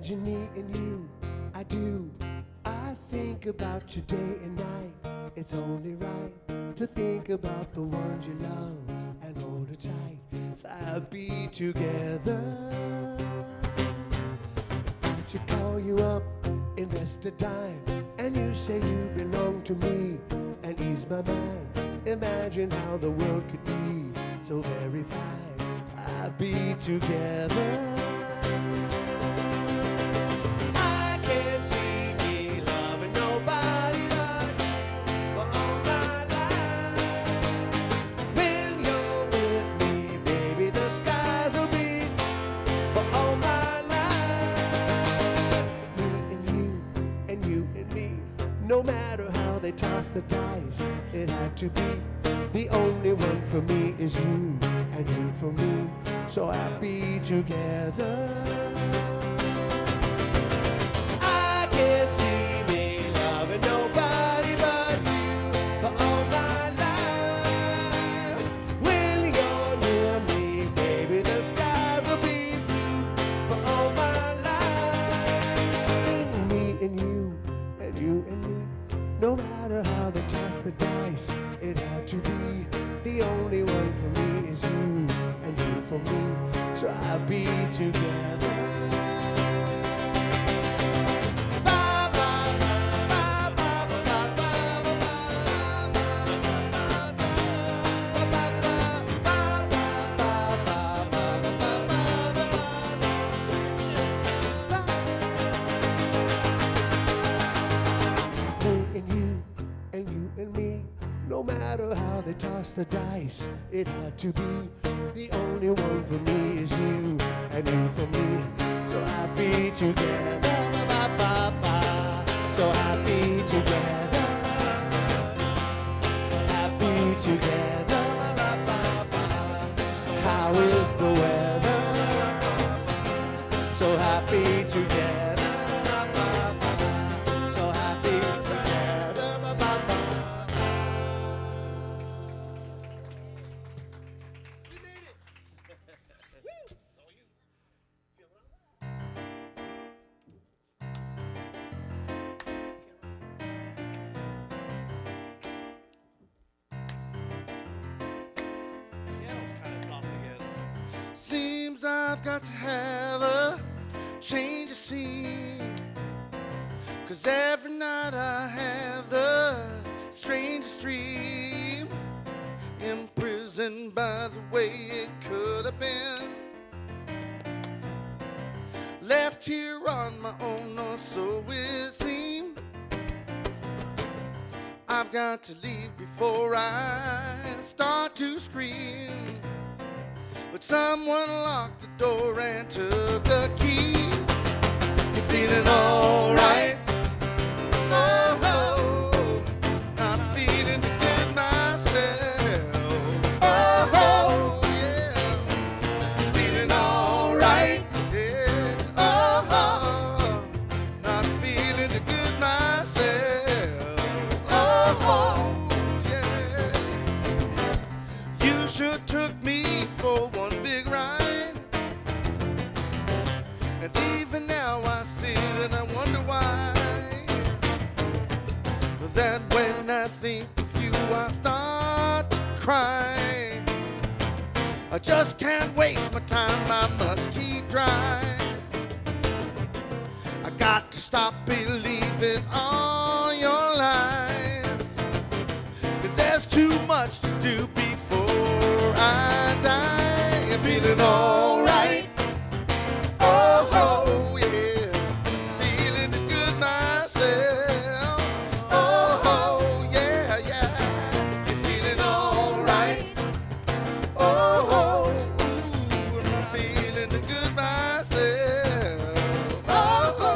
Imagine me and you, I do. I think about you day and night. It's only right to think about the ones you love and hold her tight. So I'll be together. If I should call you up, invest a dime, and you say you belong to me and ease my mind. Imagine how the world could be so very fine. I'll be together. I can't see me loving nobody but you for all my life. When you're with me, baby, the skies will be for all my life. Me and you and you and me, no matter how they toss the dice, it had to be. The only one for me is you, and you for me, so happy together. I can't see me loving nobody but you for all my life. When you're near me, baby, the skies will be blue for all my life. Me and you and me, no matter how they toss the dice, it had to be. The only one for me is you, and you for me, so I'll be together. No matter how they toss the dice, it had to be. The only one for me is you, and you for me, so happy together. So happy together. Happy together. How is the weather? So happy together. Seems I've got to have a change of scene, 'cause every night I have the strangest dream, imprisoned by the way it could have been, left here on my own, or so it seemed. I've got to leave before I start to scream, but someone locked the door and took the key. You're feeling all right? Oh, oh, I'm feeling good myself. Oh, oh, yeah. You're feeling all right? Yeah. Oh, oh, I'm feeling good myself. Oh, oh, yeah. You sure took me for one big ride, and even now I sit and I wonder why, that when I think of you I start to cry. I just can't waste my time, I must keep trying. I got to stop believing all your lies, 'cause there's too much to do before I die. You're feeling all right? Oh, oh, yeah. Feeling good myself. Oh, oh, yeah, yeah. You're feeling all right? Oh, oh, ooh, and I'm feeling good myself. Oh, oh.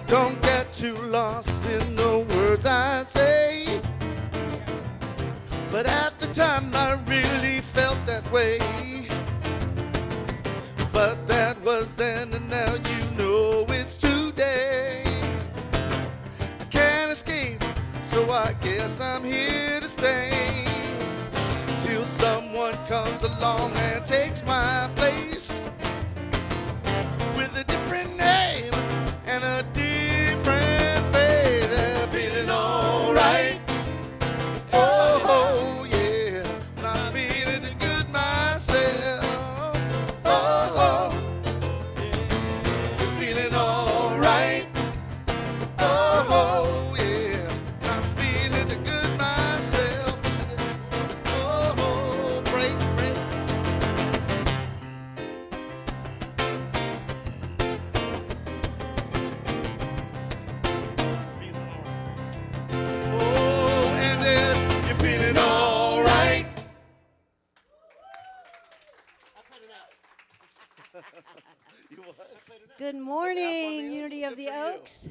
Don't get too lost in the words I say. But at the time I really felt that way. But that was then, and now you know it's today. I can't escape, so I guess I'm here to stay. Till someone comes along and takes my place. With a different name and a different face. I'm feeling alright. Oh, yeah. I'm feeling good myself. Oh, you're feeling alright. Oh, yeah. I'm feeling good myself. Oh, break, break. Oh, and then you're feeling alright. Good morning, Unity of the Oaks.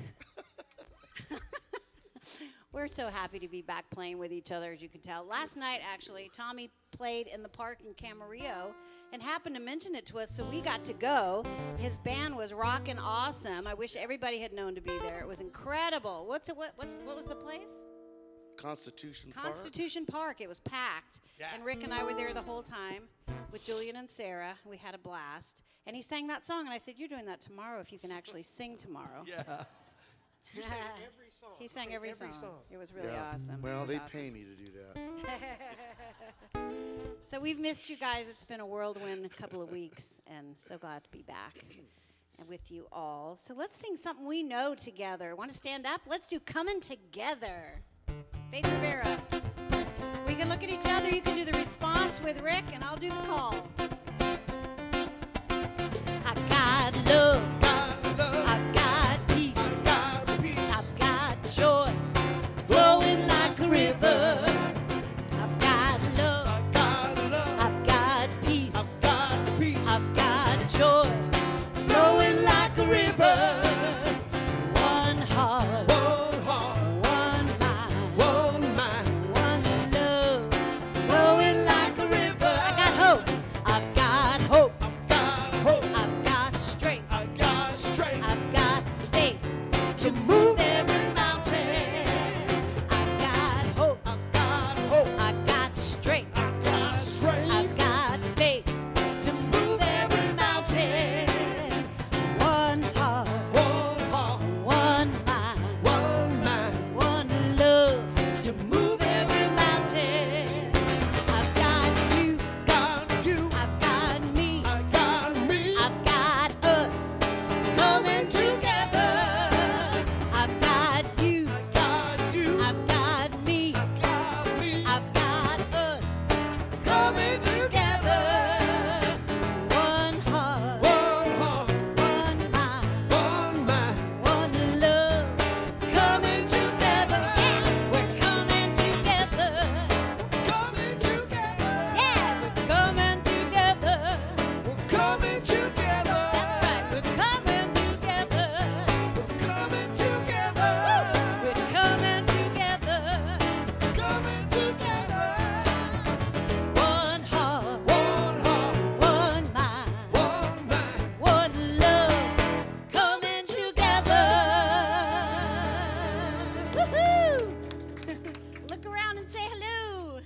We're so happy to be back playing with each other, as you can tell. Last night, actually, Tommy played in the park in Camarillo and happened to mention it to us, so we got to go. His band was rockin' awesome. I wish everybody had known to be there. It was incredible. What was the place? Constitution Park. Constitution Park. It was packed. Yeah. And Rick and I were there the whole time with Julian and Sarah. We had a blast. And he sang that song, and I said, you're doing that tomorrow if you can actually sing tomorrow. Yeah. You sang every song. He sang every song. It was really awesome. Well, they awesome. pay me to do that. So we've missed you guys. It's been a whirlwind couple of weeks, and so glad to be back and with you all. So let's sing something we know together. Want to stand up? Let's do Coming Together. Faith Rivera. We can look at each other. You can do the response with Rick, and I'll do the call. I got love. I've got peace. I've got joy flowing like a river. I've got love. I've got peace. I've got joy flowing like a river. One heart. One mind. One love flowing like a river. I got hope. I've got hope. I've got strength. I've got faith to move every mountain. I've got hope. I've got strength. I've got faith to move every mountain. One heart, one mind, one love to move every mountain. I've got you. I've got me. I've got us coming together. I've got you. I've got me. I've got us coming together. One heart, one mind, one love coming together. Yeah, we're coming together. Yeah, we're coming together. That's right, we're coming together. We're coming together. One heart, one mind, one love coming together. Woohoo! Look around and say hello.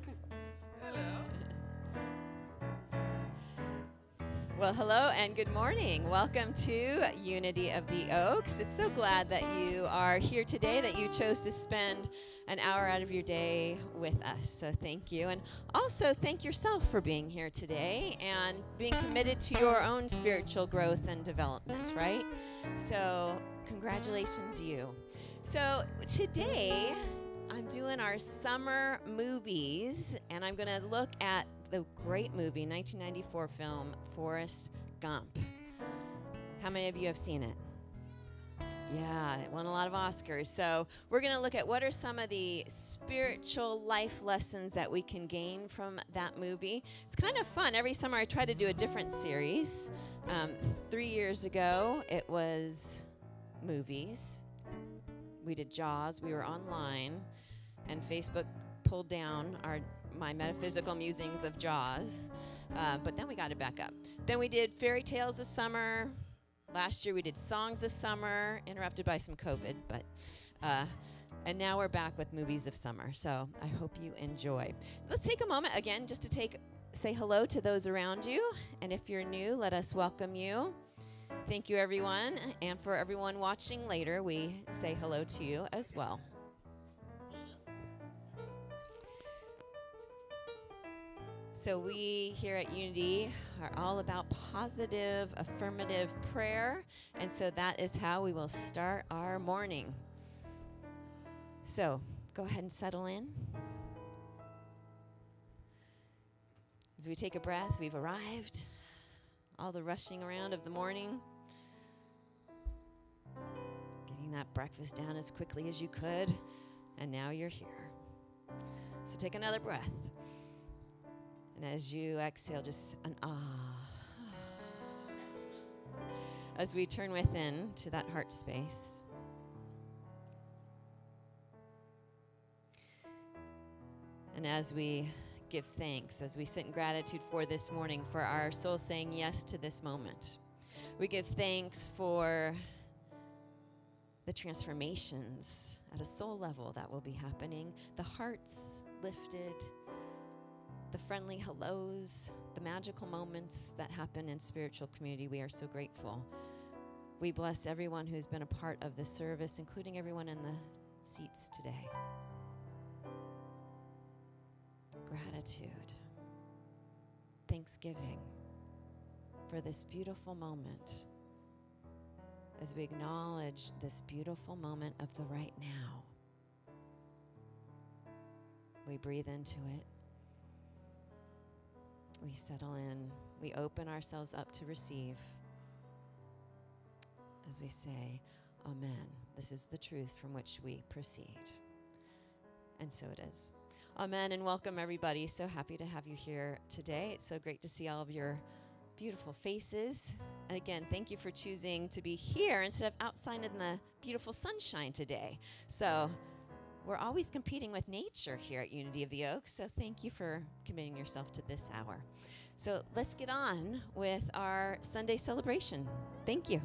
Well, hello and good morning. Welcome to Unity of the Oaks. It's so glad that you are here today, that you chose to spend an hour out of your day with us. So thank you. And also thank yourself for being here today and being committed to your own spiritual growth and development, right? So congratulations, you. So today I'm doing our summer movies, and I'm going to look at the great movie, 1994 film, Forrest Gump. How many of you have seen it? Yeah, it won a lot of Oscars. So we're going to look at what are some of the spiritual life lessons that we can gain from that movie. It's kind of fun. Every summer I try to do a different series. 3 years ago, it was movies. We did Jaws. We were online, and Facebook pulled down my metaphysical musings of Jaws, but then we got it back up. Then we did fairy tales this summer. Last year we did songs this summer, interrupted by some COVID, but and now we're back with movies of summer. So I hope you enjoy. Let's take a moment again just to say hello to those around you, and if you're new, let us welcome you. Thank you, everyone, and for everyone watching later, we say hello to you as well. So we here at Unity are all about positive, affirmative prayer, and so that is how we will start our morning. So go ahead and settle in. As we take a breath, we've arrived. All the rushing around of the morning. Getting that breakfast down as quickly as you could, and now you're here. So take another breath. And as you exhale, just an ah. As we turn within to that heart space. And as we give thanks, as we sit in gratitude for this morning, for our soul saying yes to this moment. We give thanks for the transformations at a soul level that will be happening, the hearts lifted, the friendly hellos, the magical moments that happen in spiritual community. We are so grateful. We bless everyone who's been a part of this service, including everyone in the seats today. Gratitude, thanksgiving for this beautiful moment as we acknowledge this beautiful moment of the right now. We breathe into it. We settle in. We open ourselves up to receive as we say, Amen. This is the truth from which we proceed. And so it is. Amen, and welcome everybody. So happy to have you here today. It's so great to see all of your beautiful faces. And again, thank you for choosing to be here instead of outside in the beautiful sunshine today. So we're always competing with nature here at Unity of the Oaks, so thank you for committing yourself to this hour. So let's get on with our Sunday celebration. Thank you.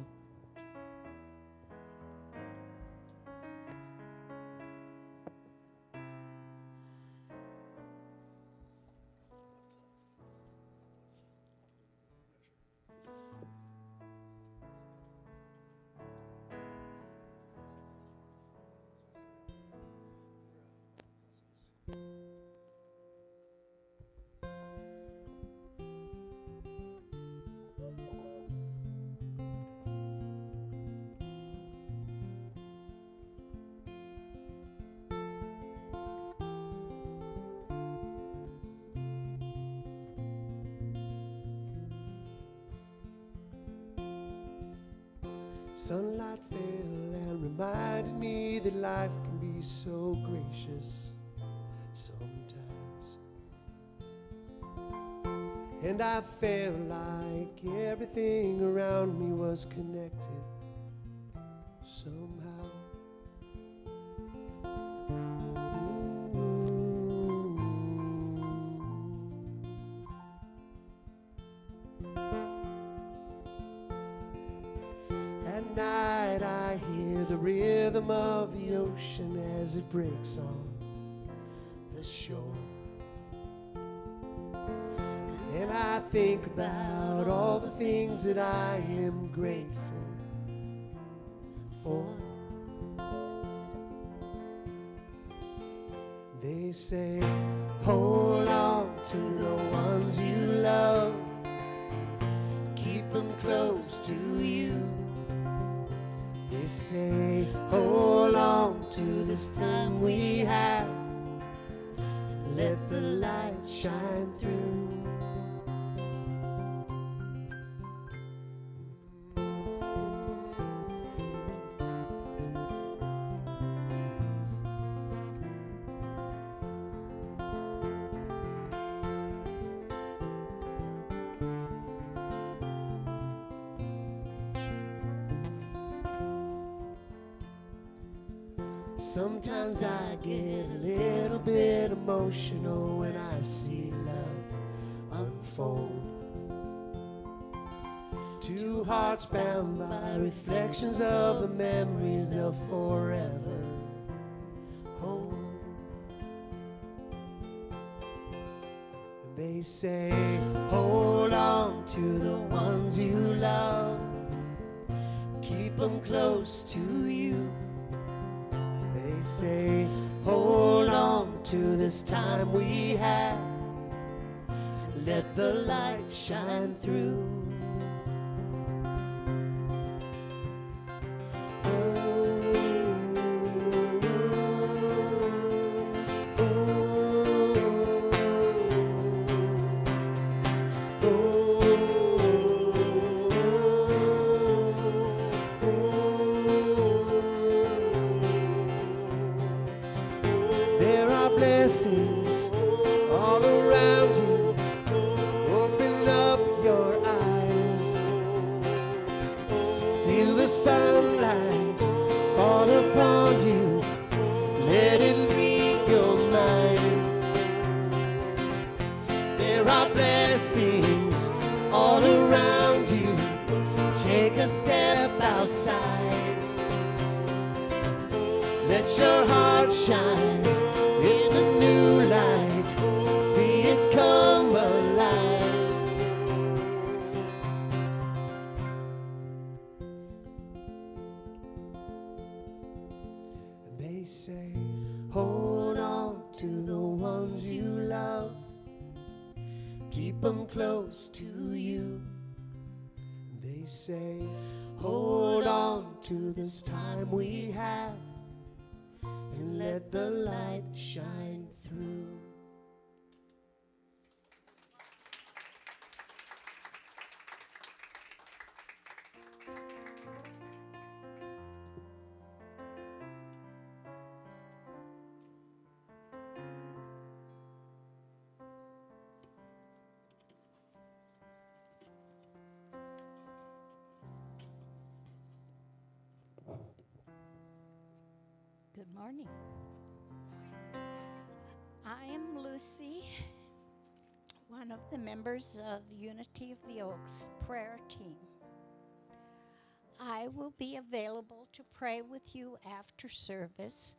Sunlight fell and reminded me that life can be so gracious sometimes. And I felt like everything around me was connected somehow. At night I hear the rhythm of the ocean as it breaks on the shore. And I think about all the things that I am grateful for. They say, hold on to the ones you love, keep them close to you. They say, hold on to this time we have, let the light shine through. Sometimes I get a little bit emotional when I see love unfold. Two hearts bound by reflections of the memories they'll forever hold. And they say, hold on to the ones you love, keep them close to you. They say, hold on to this time we have, let the light shine through. Blessings all around you. Open up your eyes. Feel the sunlight fall upon you. Let it lead your mind. There are blessings all around you. Take a step outside. Let your heart shine. It's a new light, see it come alive. And they say, hold on to the ones you love, keep them close to you. And they say, hold on to this time we have, and let the light shine through. Good morning. I am Lucy, one of the members of Unity of the Oaks prayer team. I will be available to pray with you after service.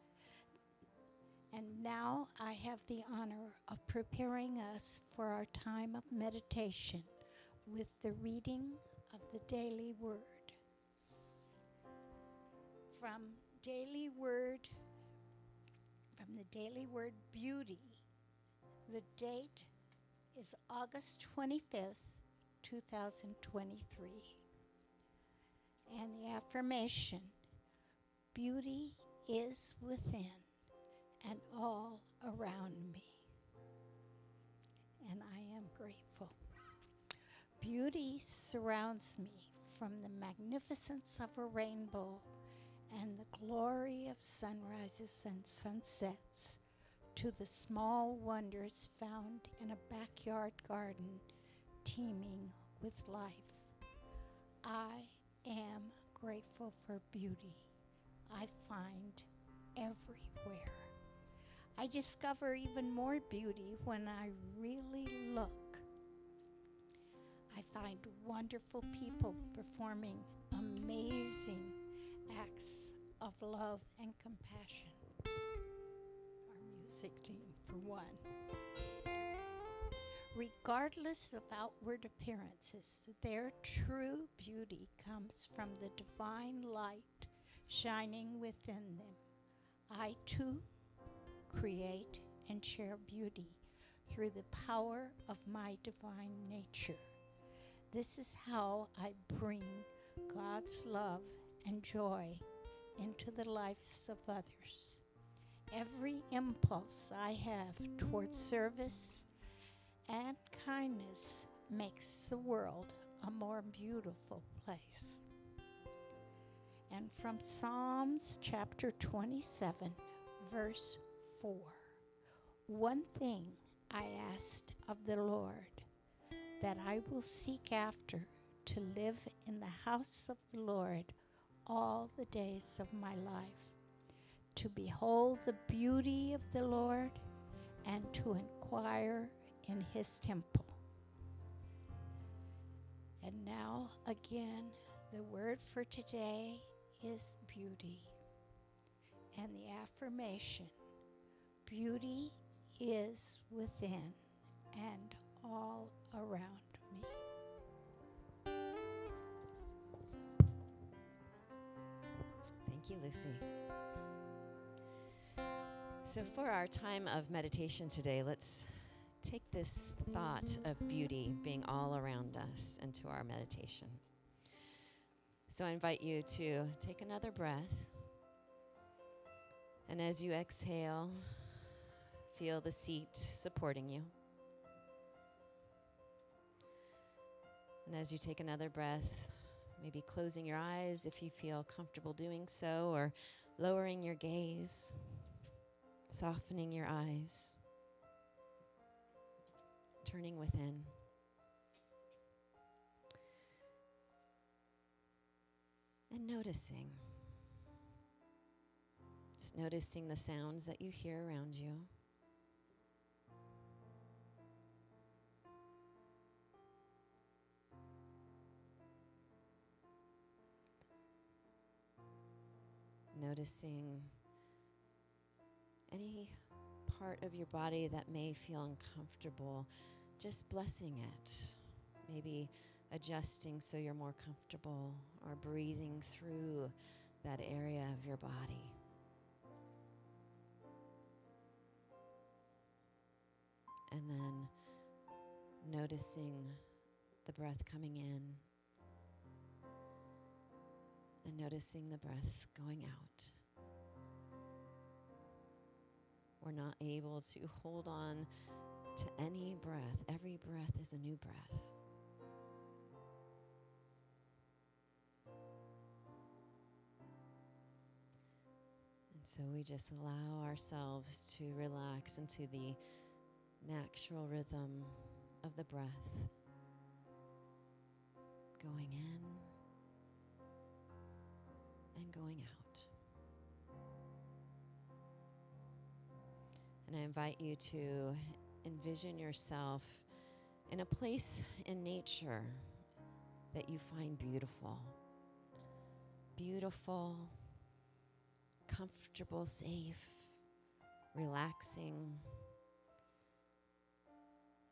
And now I have the honor of preparing us for our time of meditation with the reading of the daily word. From the Daily Word Beauty. The date is August 25th, 2023. And the affirmation, beauty is within and all around me. And I am grateful. Beauty surrounds me, from the magnificence of a rainbow and the glory of sunrises and sunsets to the small wonders found in a backyard garden teeming with life. I am grateful for beauty I find everywhere. I discover even more beauty when I really look. I find wonderful people performing amazing acts of love and compassion. Our music team, for one. Regardless of outward appearances, their true beauty comes from the divine light shining within them. I too create and share beauty through the power of my divine nature. This is how I bring God's love and joy into the lives of others. Every impulse I have towards service and kindness makes the world a more beautiful place. And from Psalms chapter 27, verse 4, one thing I asked of the Lord, that I will seek after, to live in the house of the Lord all the days of my life, to behold the beauty of the Lord and to inquire in his temple. And now again, the word for today is beauty. And the affirmation, beauty is within and all around me. Thank you, Lucy. So for our time of meditation today, let's take this thought of beauty being all around us into our meditation. So I invite you to take another breath. And as you exhale, feel the seat supporting you. And as you take another breath, maybe closing your eyes if you feel comfortable doing so, or lowering your gaze, softening your eyes, turning within. And noticing. Just noticing the sounds that you hear around you. Noticing any part of your body that may feel uncomfortable, just blessing it. Maybe adjusting so you're more comfortable, or breathing through that area of your body. And then noticing the breath coming in and noticing the breath going out. We're not able to hold on to any breath. Every breath is a new breath. And so we just allow ourselves to relax into the natural rhythm of the breath, going in and going out. And I invite you to envision yourself in a place in nature that you find beautiful. Beautiful, comfortable, safe, relaxing.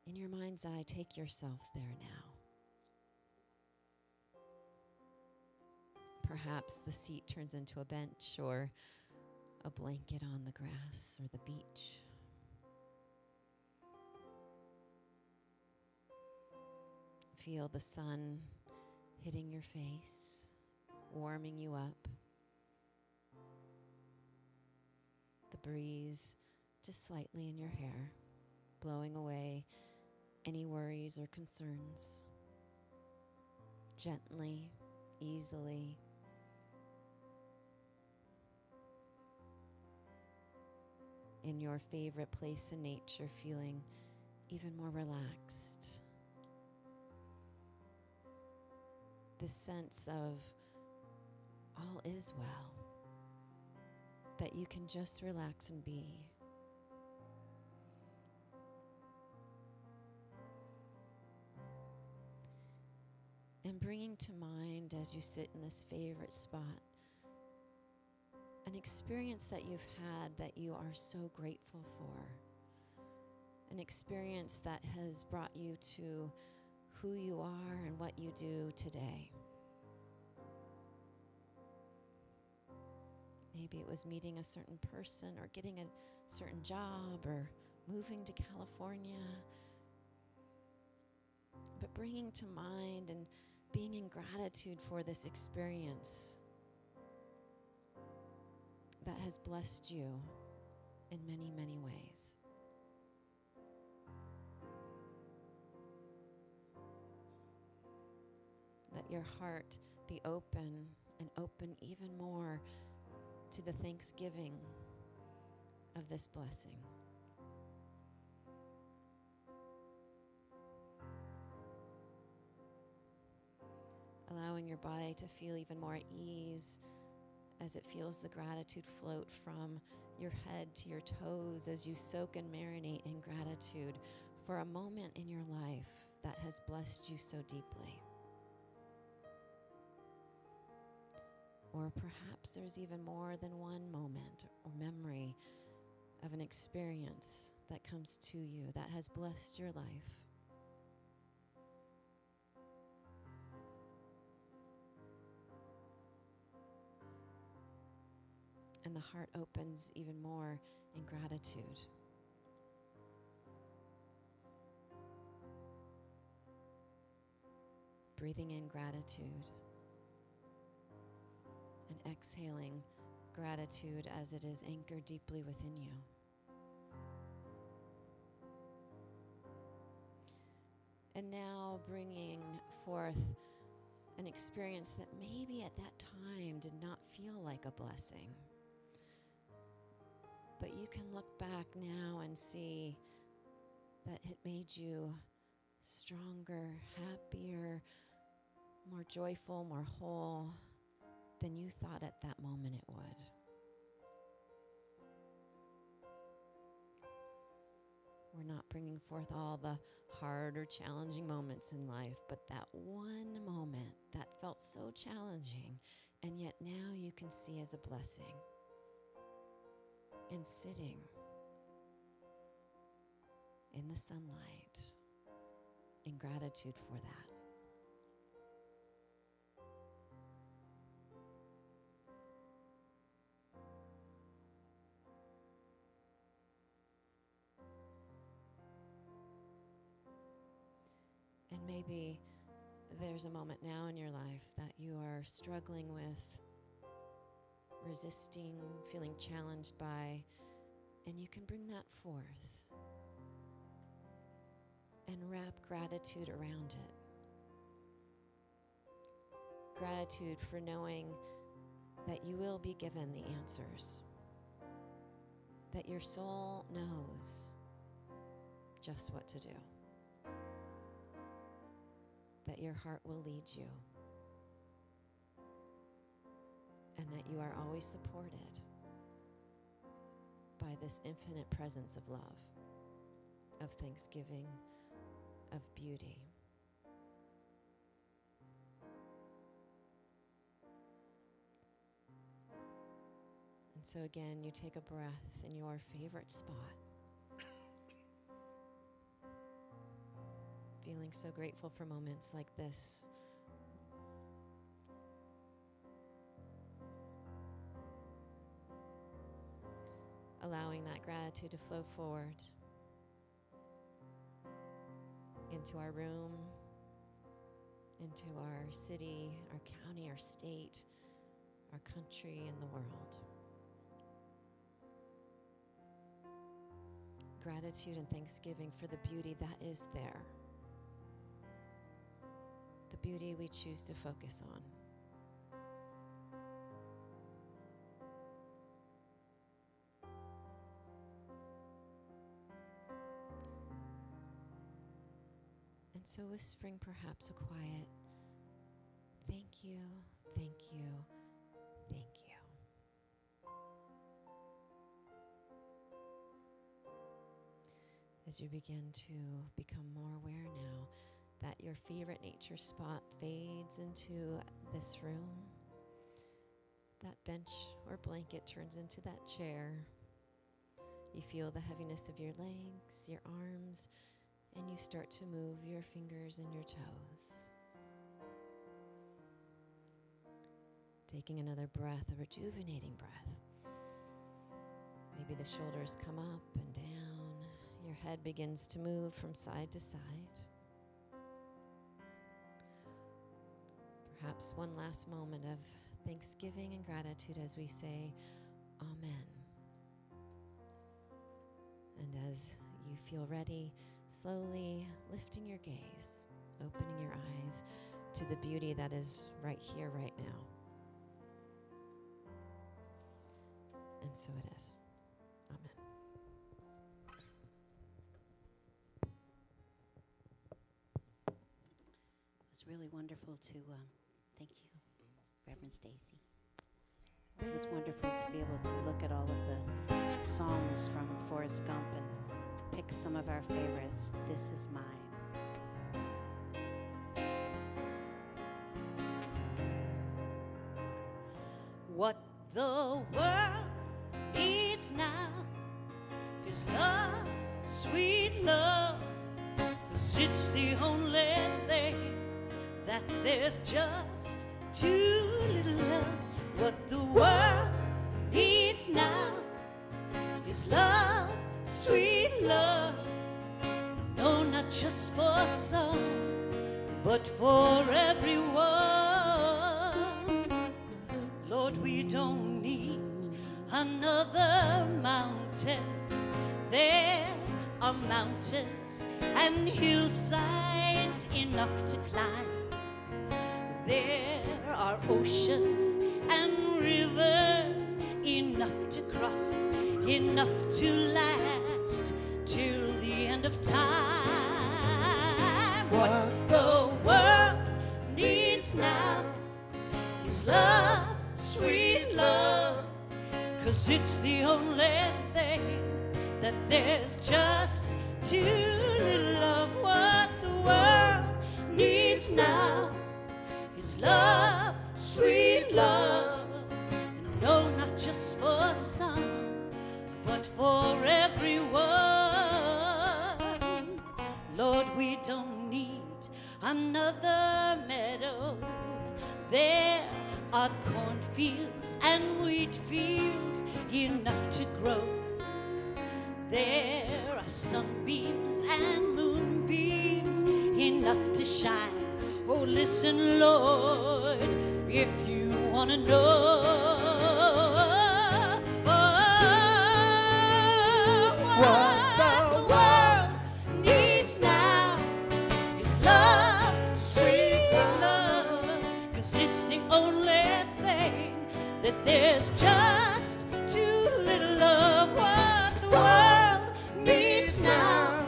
In your mind's eye, take yourself there now. Perhaps the seat turns into a bench or a blanket on the grass or the beach. Feel the sun hitting your face, warming you up. The breeze just slightly in your hair, blowing away any worries or concerns. Gently, easily. In your favorite place in nature, feeling even more relaxed. This sense of all is well, that you can just relax and be. And bringing to mind, as you sit in this favorite spot, an experience that you've had that you are so grateful for. An experience that has brought you to who you are and what you do today. Maybe it was meeting a certain person or getting a certain job or moving to California. But bringing to mind and being in gratitude for this experience that has blessed you in many, many ways. Let your heart be open and open even more to the thanksgiving of this blessing. Allowing your body to feel even more at ease as it feels the gratitude float from your head to your toes as you soak and marinate in gratitude for a moment in your life that has blessed you so deeply. Or perhaps there's even more than one moment or memory of an experience that comes to you that has blessed your life. And the heart opens even more in gratitude. Breathing in gratitude and exhaling gratitude as it is anchored deeply within you. And now bringing forth an experience that maybe at that time did not feel like a blessing. But you can look back now and see that it made you stronger, happier, more joyful, more whole than you thought at that moment it would. We're not bringing forth all the hard or challenging moments in life, but that one moment that felt so challenging, and yet now you can see as a blessing. And sitting in the sunlight in gratitude for that. And maybe there's a moment now in your life that you are struggling with, resisting, feeling challenged by, and you can bring that forth and wrap gratitude around it. Gratitude for knowing that you will be given the answers, that your soul knows just what to do, that your heart will lead you, and that you are always supported by this infinite presence of love, of thanksgiving, of beauty. And so again, you take a breath in your favorite spot, feeling so grateful for moments like this. Allowing that gratitude to flow forward into our room, into our city, our county, our state, our country, and the world. Gratitude and thanksgiving for the beauty that is there, the beauty we choose to focus on. So whispering perhaps a quiet, thank you, thank you, thank you. As you begin to become more aware now that your favorite nature spot fades into this room, that bench or blanket turns into that chair. You feel the heaviness of your legs, your arms, and you start to move your fingers and your toes. Taking another breath, a rejuvenating breath. Maybe the shoulders come up and down. Your head begins to move from side to side. Perhaps one last moment of thanksgiving and gratitude as we say, Amen. And as you feel ready, slowly lifting your gaze, opening your eyes to the beauty that is right here, right now. And so it is. Amen. It was really wonderful to thank you, Reverend Stacy. It was wonderful to be able to look at all of the songs from Forrest Gump and pick some of our favorites. This is mine. What the world needs now is love, sweet love, 'cause it's the only thing that there's just too little of. What the world needs now is love, sweet love. No, not just for some, but for everyone. Lord, we don't need another mountain. There are mountains and hillsides enough to climb. There are oceans and rivers enough to cross, enough to last till the end of time. What the world needs now is love, sweet love, 'cause it's the only thing that there's just too little of. What the world needs now is love, sweet love. And no, not just for some, but for everyone. Lord, we don't need another meadow. There are cornfields and wheat fields enough to grow. There are sunbeams and moonbeams enough to shine. Oh, listen, Lord, if you want to know what the world needs now is love, sweet love, 'cause it's the only thing that there's just too little of. What the world needs now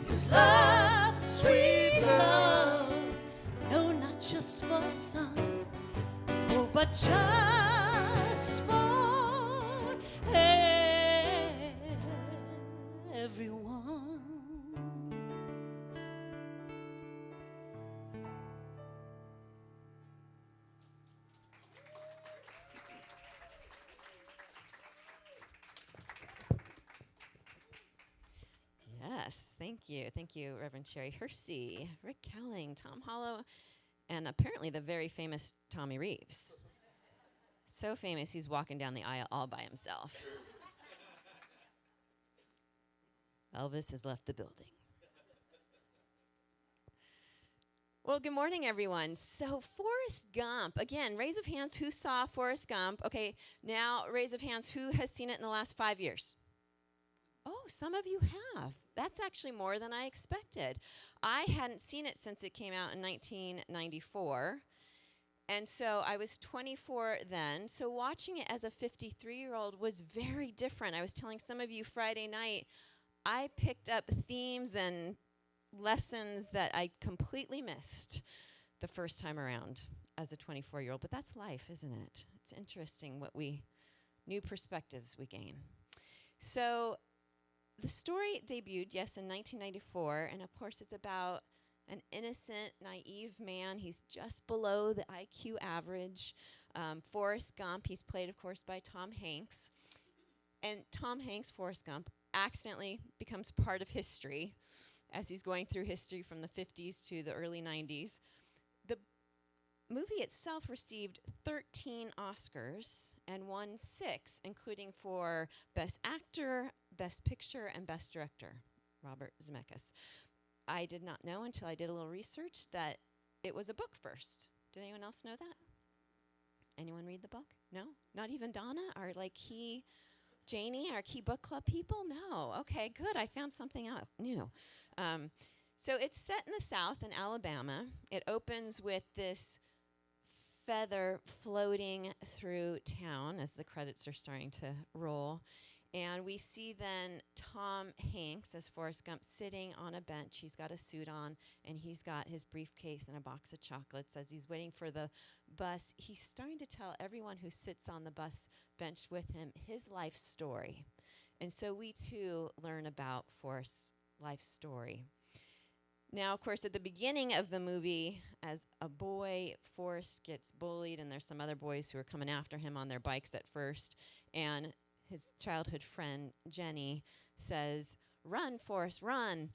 is love, sweet love. No, not just for some, oh, but just for everyone. Yes, thank you. Thank you, Reverend Sherry Hersey, Rick Cowling, Tom Hollow, and apparently the very famous Tommy Reeves. So famous, he's walking down the aisle all by himself. Elvis has left the building. Well, good morning, everyone. So, Forrest Gump. Again, raise of hands who saw Forrest Gump. Okay, now raise of hands who has seen it in the last 5 years. Oh, some of you have. That's actually more than I expected. I hadn't seen it since it came out in 1994. And so I was 24 then. So watching it as a 53-year-old was very different. I was telling some of you Friday night, I picked up themes and lessons that I completely missed the first time around as a 24-year-old. But that's life, isn't it? It's interesting what new perspectives we gain. So the story debuted, yes, in 1994, and of course it's about an innocent, naive man. He's just below the IQ average. Forrest Gump, he's played, of course, by Tom Hanks. And Tom Hanks, Forrest Gump, accidentally becomes part of history as he's going through history from the 50s to the early 90s. The movie itself received 13 Oscars and won 6, including for Best Actor, Best Picture, and Best Director, Robert Zemeckis. I did not know until I did a little research that it was a book first. Did anyone else know that? Anyone read the book? No? Not even Donna, our Janie, our key book club people? No. Okay, good. I found something out new. So it's set in the South in Alabama. It opens with this feather floating through town as the credits are starting to roll. And we see then Tom Hanks as Forrest Gump sitting on a bench. He's got a suit on, and he's got his briefcase and a box of chocolates. As he's waiting for the bus, he's starting to tell everyone who sits on the bus bench with him his life story. And so we too learn about Forrest's life story. Now, of course, at the beginning of the movie, as a boy, Forrest gets bullied, and there's some other boys who are coming after him on their bikes at first. And his childhood friend, Jenny, says, "Run, Forrest, run."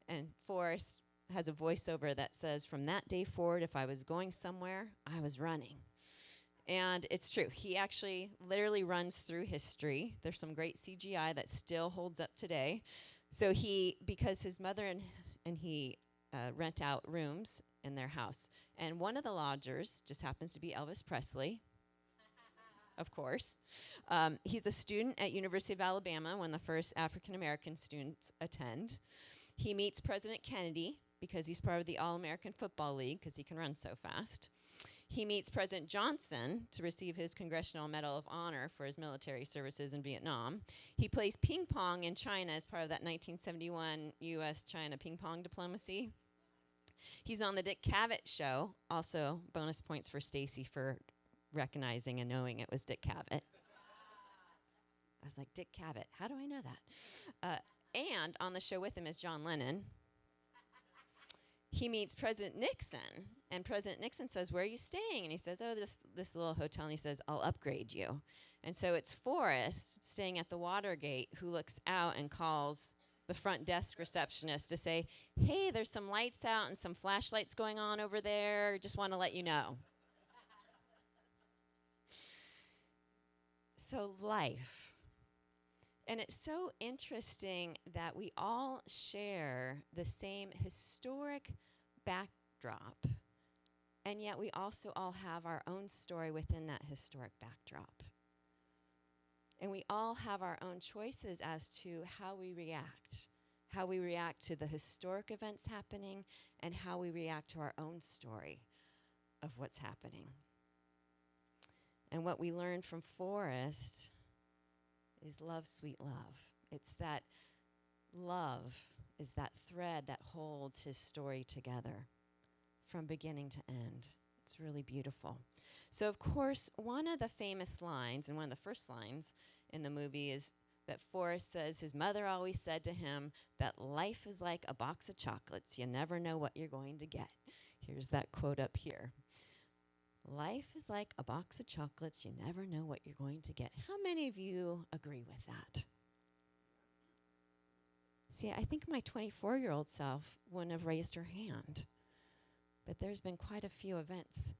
And Forrest has a voiceover that says, "From that day forward, if I was going somewhere, I was running." And it's true. He actually literally runs through history. There's some great CGI that still holds up today. So because his mother and he rent out rooms in their house. And one of the lodgers just happens to be Elvis Presley, of course. He's a student at University of Alabama, one of the first African-American students attend. He meets President Kennedy because he's part of the All-American Football League because he can run so fast. He meets President Johnson to receive his Congressional Medal of Honor for his military services in Vietnam. He plays ping pong in China as part of that 1971 U.S.-China ping pong diplomacy. He's on the Dick Cavett show, also bonus points for Stacy for recognizing and knowing it was Dick Cavett. I was like, Dick Cavett, how do I know that? And on the show with him is John Lennon. He meets President Nixon, and President Nixon says, "Where are you staying?" And he says, "Oh, this little hotel." And he says, "I'll upgrade you." And so it's Forrest staying at the Watergate who looks out and calls the front desk receptionist to say, "Hey, there's some lights out and some flashlights going on over there. Just want to let you know." So life. And it's so interesting that we all share the same historic backdrop, and yet we also all have our own story within that historic backdrop. And we all have our own choices as to how we react to the historic events happening, and how we react to our own story of what's happening. And what we learned from Forrest is love, sweet love. It's that love is that thread that holds his story together from beginning to end. It's really beautiful. So, of course, one of the famous lines, and one of the first lines in the movie, is that Forrest says his mother always said to him that life is like a box of chocolates. You never know what you're going to get. Here's that quote up here. Life is like a box of chocolates. You never know what you're going to get. How many of you agree with that? See, I think my 24-year-old self wouldn't have raised her hand. But there's been quite a few events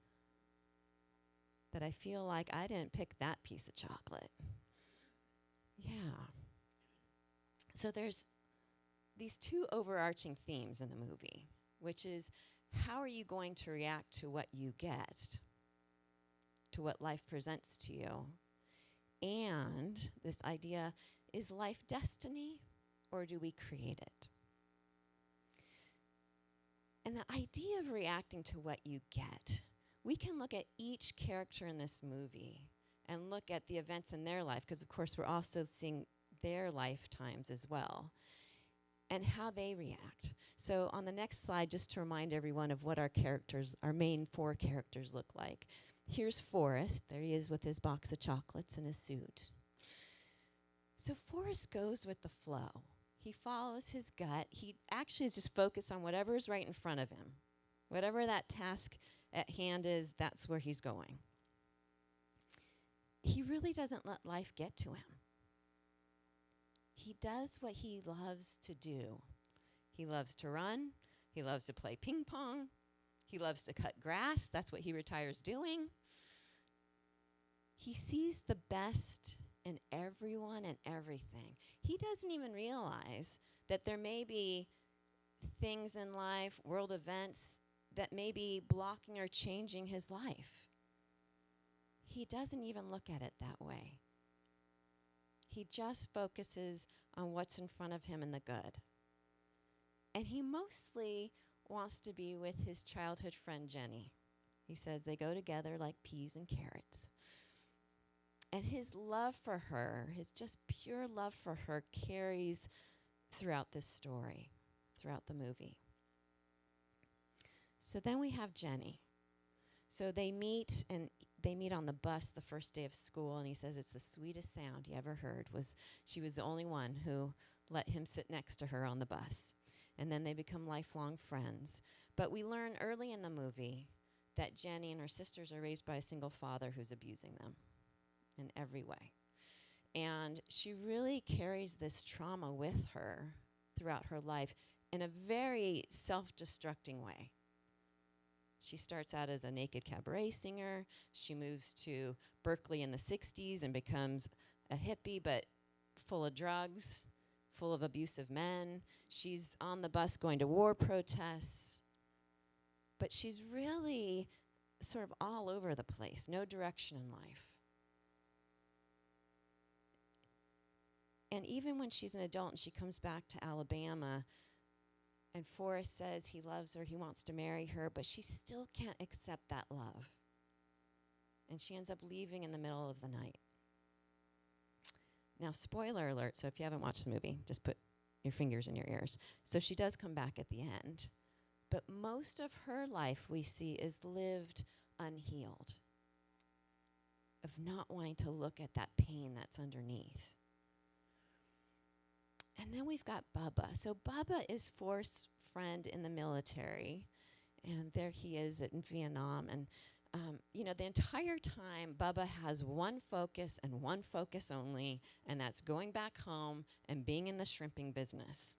that I feel like I didn't pick that piece of chocolate. Yeah. So there's these two overarching themes in the movie, which is how are you going to react to what you get, to what life presents to you? And this idea, is life destiny or do we create it? And the idea of reacting to what you get, we can look at each character in this movie and look at the events in their life, because of course we're also seeing their lifetimes as well, and how they react. So on the next slide, just to remind everyone of what our main four characters look like. Here's Forrest. There he is with his box of chocolates and his suit. So Forrest goes with the flow. He follows his gut. He actually is just focused on whatever is right in front of him. Whatever that task at hand is, that's where he's going. He really doesn't let life get to him. He does what he loves to do. He loves to run. He loves to play ping pong. He loves to cut grass. That's what he retires doing. He sees the best in everyone and everything. He doesn't even realize that there may be things in life, world events, that may be blocking or changing his life. He doesn't even look at it that way. He just focuses on what's in front of him and the good. And he mostly wants to be with his childhood friend, Jenny. He says they go together like peas and carrots. And his love for her, his just pure love for her, carries throughout this story, throughout the movie. So then we have Jenny. So they meet, and they meet on the bus the first day of school, and he says it's the sweetest sound he ever heard. She was the only one who let him sit next to her on the bus. And then they become lifelong friends. But we learn early in the movie that Jenny and her sisters are raised by a single father who's abusing them in every way. And she really carries this trauma with her throughout her life in a very self-destructing way. She starts out as a naked cabaret singer. She moves to Berkeley in the 60s and becomes a hippie, but full of drugs, full of abusive men. She's on the bus going to war protests. But she's really sort of all over the place, no direction in life. And even when she's an adult and she comes back to Alabama, and Forrest says he loves her, he wants to marry her, but she still can't accept that love. And she ends up leaving in the middle of the night. Now, spoiler alert, so if you haven't watched the movie, just put your fingers in your ears. So she does come back at the end. But most of her life, we see, is lived unhealed, of not wanting to look at that pain that's underneath. And then we've got Bubba. So Bubba is Forrest's friend in the military, and there he is in Vietnam. And, the entire time, Bubba has one focus and one focus only, and that's going back home and being in the shrimping business.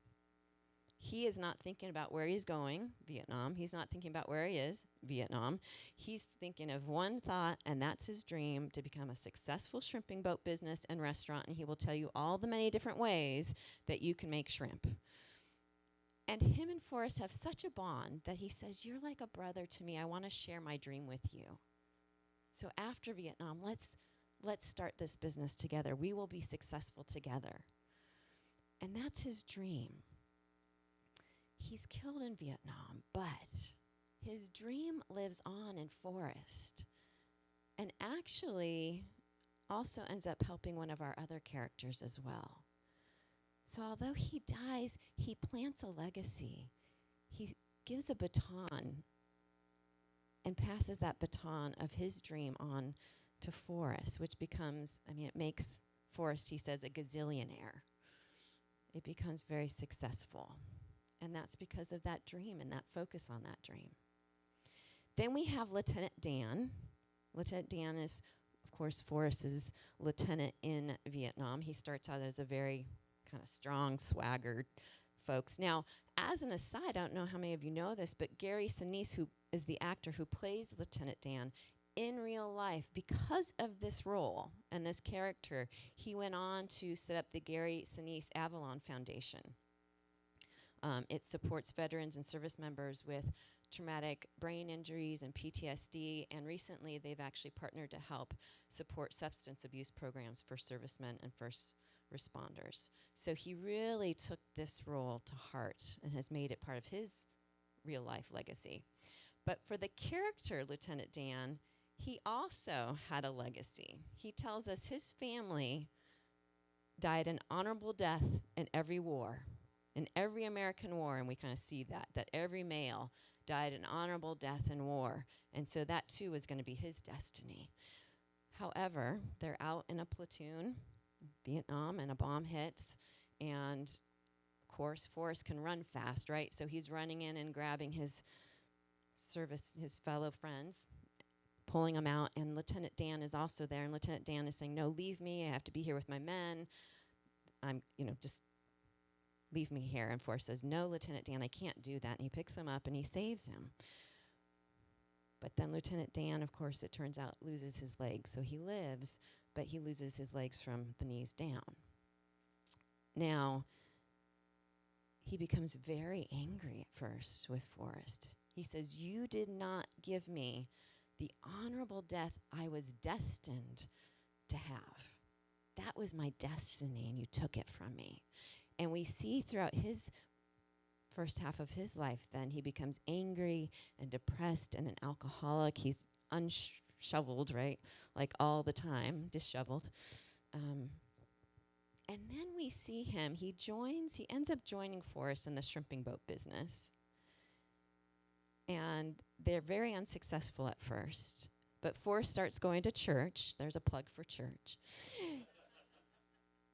He is not thinking about where he's going, Vietnam. He's not thinking about where he is, Vietnam. He's thinking of one thought, and that's his dream, to become a successful shrimping boat business and restaurant, and he will tell you all the many different ways that you can make shrimp. And him and Forrest have such a bond that he says, "You're like a brother to me. I want to share my dream with you. So after Vietnam, let's start this business together. We will be successful together." And that's his dream. He's killed in Vietnam, but his dream lives on in Forrest, and actually also ends up helping one of our other characters as well. So although he dies, he plants a legacy. He gives a baton and passes that baton of his dream on to Forrest, which becomes, it makes Forrest, he says, a gazillionaire. It becomes very successful. And that's because of that dream and that focus on that dream. Then we have Lieutenant Dan. Lieutenant Dan is, of course, Forrest's lieutenant in Vietnam. He starts out as a very kind of strong, swaggered folks. Now, as an aside, I don't know how many of you know this, but Gary Sinise, who is the actor who plays Lieutenant Dan, in real life, because of this role and this character, he went on to set up the Gary Sinise Avalon Foundation. It supports veterans and service members with traumatic brain injuries and PTSD, and recently they've actually partnered to help support substance abuse programs for servicemen and first responders. So he really took this role to heart and has made it part of his real life legacy. But for the character Lieutenant Dan, he also had a legacy. He tells us his family died an honorable death in every war. In every American war, and we kind of see that every male died an honorable death in war. And so that too was going to be his destiny. However, they're out in a platoon, Vietnam, and a bomb hits. And of course, Forrest can run fast, right? So he's running in and grabbing his fellow friends, pulling them out. And Lieutenant Dan is also there. And Lieutenant Dan is saying, "No, leave me. I have to be here with my men. Just leave me here." And Forrest says, "No, Lieutenant Dan, I can't do that." And he picks him up and he saves him. But then Lieutenant Dan, of course, it turns out, loses his legs. So he lives, but he loses his legs from the knees down. Now, he becomes very angry at first with Forrest. He says, "You did not give me the honorable death I was destined to have. That was my destiny, and you took it from me." And we see throughout his first half of his life, then he becomes angry and depressed and an alcoholic. He's shoveled, right? Like all the time, disheveled. And then we see him, he ends up joining Forrest in the shrimping boat business. And they're very unsuccessful at first. But Forrest starts going to church. There's a plug for church.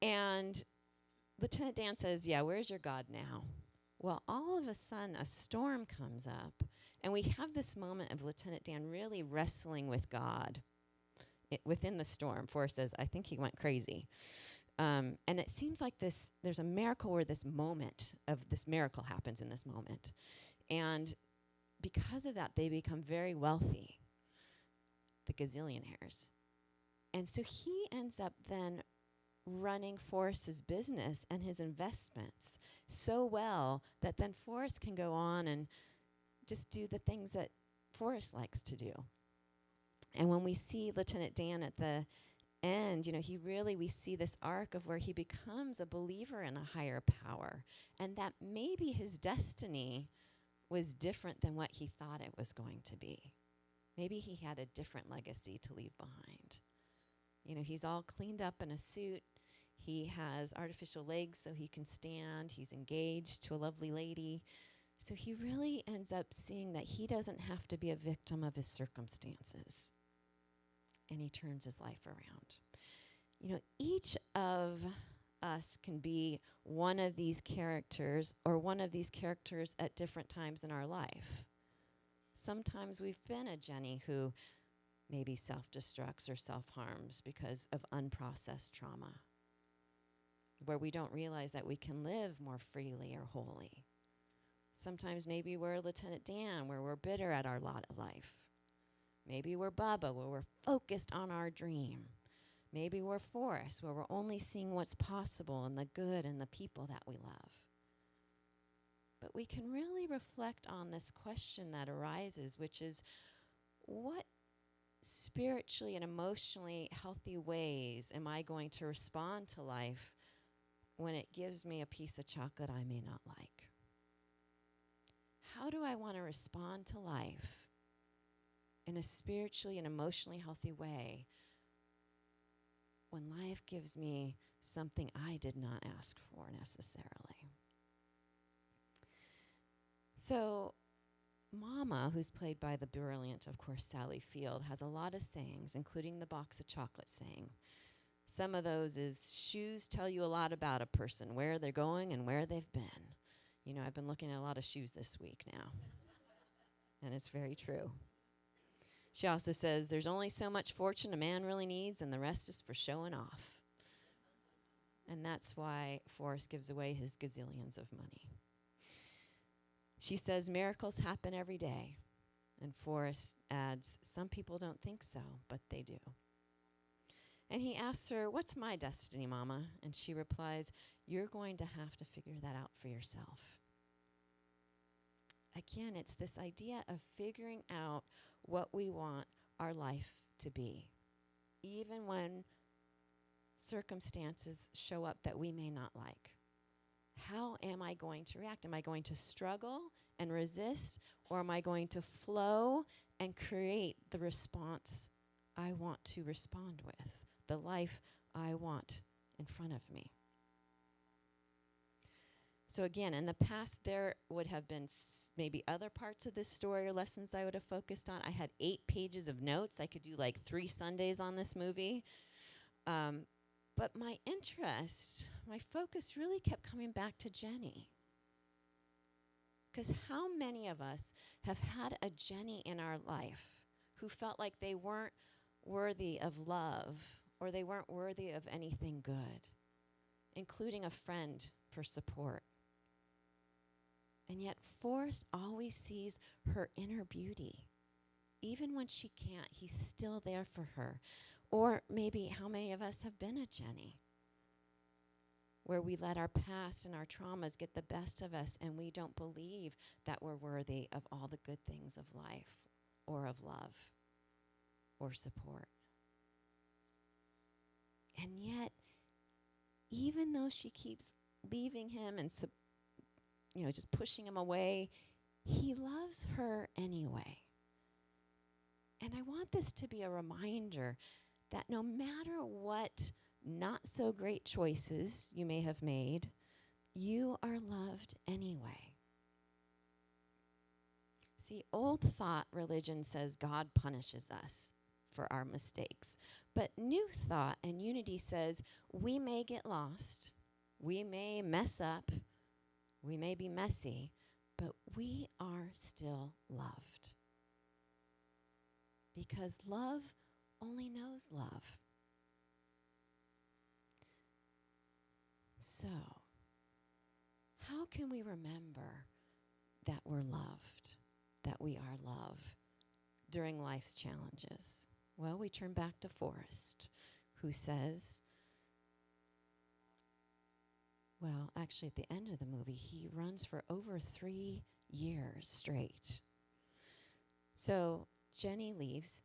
And Lieutenant Dan says, yeah, where's your God now? Well, all of a sudden, a storm comes up, and we have this moment of Lieutenant Dan really wrestling with God within the storm. Forrest says, I think he went crazy. And it seems like there's a miracle where this miracle happens in this moment. And because of that, they become very wealthy, the gazillionaires. And so he ends up then running Forrest's business and his investments so well that then Forrest can go on and just do the things that Forrest likes to do. And when we see Lieutenant Dan at the end, we see this arc of where he becomes a believer in a higher power, and that maybe his destiny was different than what he thought it was going to be. Maybe he had a different legacy to leave behind. He's all cleaned up in a suit. He has artificial legs so he can stand. He's engaged to a lovely lady. So he really ends up seeing that he doesn't have to be a victim of his circumstances. And he turns his life around. Each of us can be one of these characters, or one of these characters at different times in our life. Sometimes we've been a Jenny who maybe self-destructs or self-harms because of unprocessed trauma, where we don't realize that we can live more freely or wholly. Sometimes maybe we're Lieutenant Dan, where we're bitter at our lot of life. Maybe we're Bubba, where we're focused on our dream. Maybe we're Forrest, where we're only seeing what's possible and the good and the people that we love. But we can really reflect on this question that arises, which is, what spiritually and emotionally healthy ways am I going to respond to life when it gives me a piece of chocolate I may not like? How do I want to respond to life in a spiritually and emotionally healthy way when life gives me something I did not ask for necessarily? So Mama, who's played by the brilliant, of course, Sally Field, has a lot of sayings, including the box of chocolate saying. Some of those is, shoes tell you a lot about a person, where they're going and where they've been. I've been looking at a lot of shoes this week now. And it's very true. She also says, there's only so much fortune a man really needs, and the rest is for showing off. And that's why Forrest gives away his gazillions of money. She says, miracles happen every day. And Forrest adds, some people don't think so, but they do. And he asks her, what's my destiny, Mama? And she replies, you're going to have to figure that out for yourself. Again, it's this idea of figuring out what we want our life to be, even when circumstances show up that we may not like. How am I going to react? Am I going to struggle and resist, or am I going to flow and create the response I want to respond with, the life I want in front of me? So again, in the past, there would have been maybe other parts of this story or lessons I would have focused on. I had 8 pages of notes. I could do like 3 Sundays on this movie. But my interest, my focus really kept coming back to Jenny. Because how many of us have had a Jenny in our life who felt like they weren't worthy of love, or they weren't worthy of anything good, including a friend for support? And yet Forrest always sees her inner beauty. Even when she can't, he's still there for her. Or maybe how many of us have been a Jenny, where we let our past and our traumas get the best of us, and we don't believe that we're worthy of all the good things of life, or of love, or support. And yet, even though she keeps leaving him and just pushing him away, he loves her anyway. And I want this to be a reminder that no matter what not so great choices you may have made, you are loved anyway. See, old thought religion says God punishes us for our mistakes. But new thought and unity says we may get lost, we may mess up, we may be messy, but we are still loved. Because love only knows love. So, how can we remember that we're loved, that we are love during life's challenges? Well, we turn back to Forrest, who says, well, actually at the end of the movie, he runs for over 3 years straight. So Jenny leaves,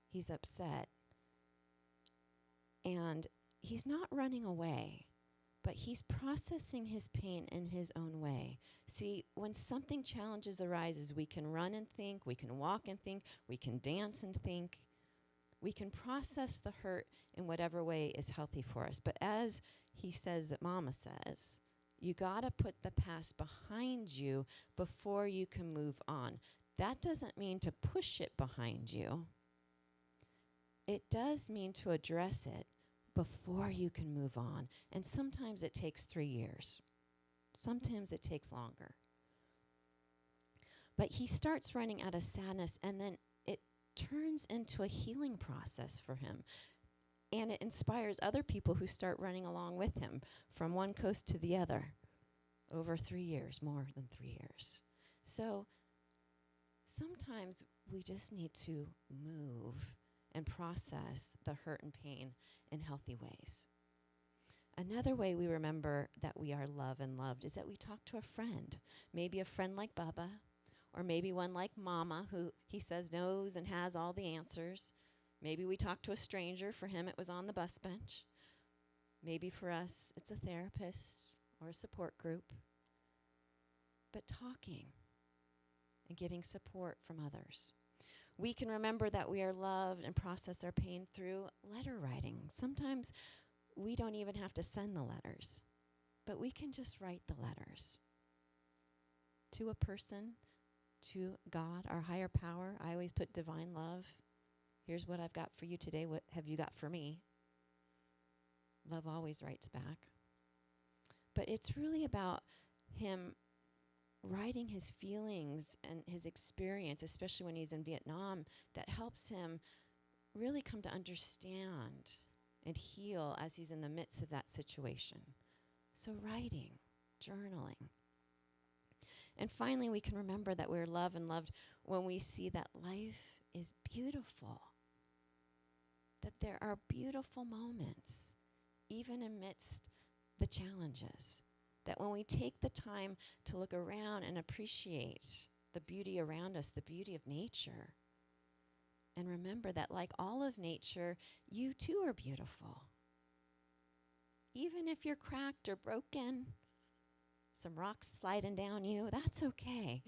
he's upset, and he's not running away, but he's processing his pain in his own way. See, when something challenges arises, we can run and think, we can walk and think, we can dance and think. We can process the hurt in whatever way is healthy for us. But as he says that Mama says, you gotta put the past behind you before you can move on. That doesn't mean to push it behind you. It does mean to address it before you can move on. And sometimes it takes 3 years. Sometimes it takes longer. But he starts running out of sadness, and then it turns into a healing process for him. And it inspires other people who start running along with him from one coast to the other over 3 years, more than 3 years. So sometimes we just need to move and process the hurt and pain in healthy ways. Another way we remember that we are loved and loved is that we talk to a friend, maybe a friend like Bubba, or maybe one like Mama, who he says knows and has all the answers. Maybe we talk to a stranger. For him, it was on the bus bench. Maybe for us, it's a therapist or a support group. But talking and getting support from others. We can remember that we are loved and process our pain through letter writing. Sometimes we don't even have to send the letters, but we can just write the letters to a person, to God, our higher power. I always put divine love. Here's what I've got for you today. What have you got for me? Love always writes back. But it's really about him writing his feelings and his experience, especially when he's in Vietnam, that helps him really come to understand and heal as he's in the midst of that situation. So writing, journaling. And finally, we can remember that we're loved and loved when we see that life is beautiful, that there are beautiful moments, even amidst the challenges, that when we take the time to look around and appreciate the beauty around us, the beauty of nature, and remember that like all of nature, you too are beautiful. Even if you're cracked or broken, some rocks sliding down you, that's okay.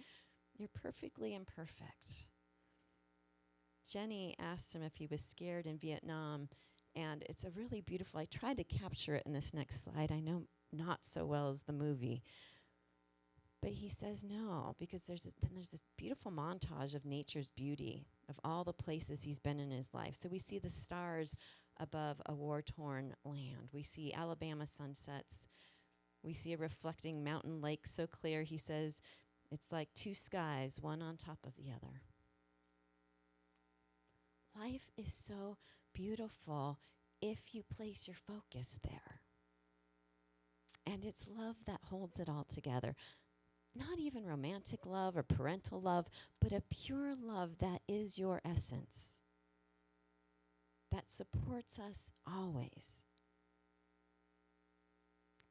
You're perfectly imperfect. Jenny asked him if he was scared in Vietnam, and it's a really beautiful, I tried to capture it in this next slide. I know not so well as the movie. But he says no, because there's this beautiful montage of nature's beauty, of all the places he's been in his life. So we see the stars above a war-torn land. We see Alabama sunsets. We see a reflecting mountain lake so clear, he says, it's like two skies, one on top of the other. Life is so beautiful if you place your focus there. And it's love that holds it all together. Not even romantic love or parental love, but a pure love that is your essence, that supports us always.